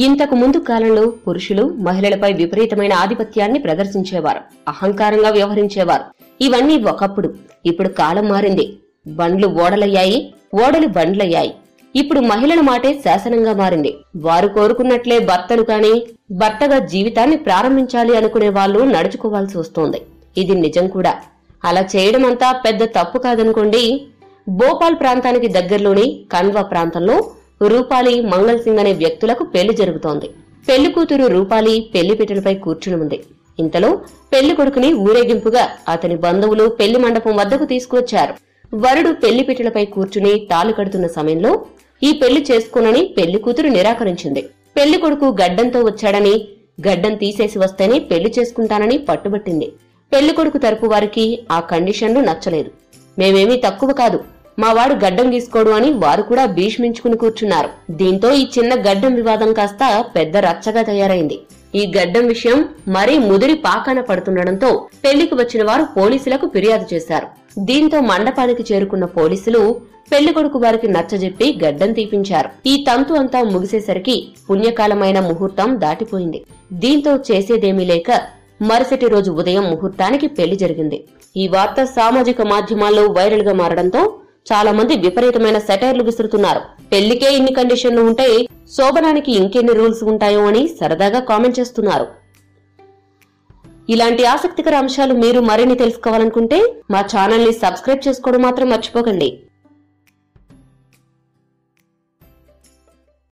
ఇంతకు ముందు కాలంలో పురుషులు మహిళలపై విపరీతమైన ఆధిపత్యాన్ని ప్రదర్శించేవారు, అహంకారంగా వ్యవహరించేవారు. ఇవన్నీ ఒకప్పుడు. ఇప్పుడు కాలం మారింది. బండ్లు ఓడలయ్యాయి, ఓడలు బండ్లయ్యాయి. ఇప్పుడు మహిళల మాటే శాసనంగా మారింది. వారు కోరుకున్నట్లే భర్తలు కాని, భర్తగా జీవితాన్ని ప్రారంభించాలి అనుకునే వాళ్ళు నడుచుకోవాల్సి వస్తోంది. ఇది నిజం కూడా. అలా చేయడమంతా పెద్ద తప్పు కాదనుకోండి. భోపాల్ ప్రాంతానికి దగ్గరలోని కన్వా ప్రాంతంలో రూపాలి, మంగల్ సింగ్ అనే వ్యక్తులకు పెళ్లి జరుగుతోంది. పెళ్లి కూతురు రూపాలి పెళ్లిపీటలపై కూర్చుని ఉంది. ఇంతలో పెళ్లి కొడుకుని ఊరేగింపుగా అతని బంధువులు పెళ్లి మండపం వద్దకు తీసుకువచ్చారు. వరుడు పెళ్లిపీటలపై కూర్చుని తాళి కడుతున్న సమయంలో ఈ పెళ్లి చేసుకోనని పెళ్లి కూతురు నిరాకరించింది. పెళ్లి కొడుకు గడ్డంతో వచ్చాడని, గడ్డం తీసేసి వస్తేనే పెళ్లి చేసుకుంటానని పట్టుబట్టింది. పెళ్లి కొడుకు తరపు వారికి ఆ కండిషన్లు నచ్చలేదు. మేమేమీ తక్కువ కాదు, మా వాడు గడ్డం గీసుకోడు అని వారు కూడా భీష్మించుకుని కూర్చున్నారు. దీంతో ఈ చిన్న గడ్డం వివాదం కాస్త పెద్ద రచ్చగా తయారైంది. ఈ గడ్డం విషయం మరీ ముదిరి పాకాన పడుతుండటంతో పెళ్లికి వచ్చిన వారు పోలీసులకు ఫిర్యాదు చేశారు. దీంతో మండపానికి చేరుకున్న పోలీసులు పెళ్లి కొడుకు వారికి నచ్చజెప్పి గడ్డం తీపించారు. ఈ తంతు అంతా ముగిసేసరికి పుణ్యకాలమైన ముహూర్తం దాటిపోయింది. దీంతో చేసేదేమీ లేక మరుసటి రోజు ఉదయం ముహూర్తానికి పెళ్లి జరిగింది. ఈ వార్త సామాజిక మాధ్యమాల్లో వైరల్ గా మారడంతో చాలా మంది విపరీతమైన సెటైర్లు విసురుతున్నారు. పెళ్లికే ఇన్ని కండిషన్లు ఉంటే శోభనానికి ఇంకెన్ని రూల్స్ ఉంటాయో అని సరదాగా కామెంట్ చేస్తున్నారు. ఇలాంటి ఆసక్తికర అంశాలు మీరు మరిన్ని తెలుసుకోవాలనుకుంటే మా ఛానల్ ని సబ్స్క్రైబ్ చేసుకోవడం మాత్రం మర్చిపోకండి.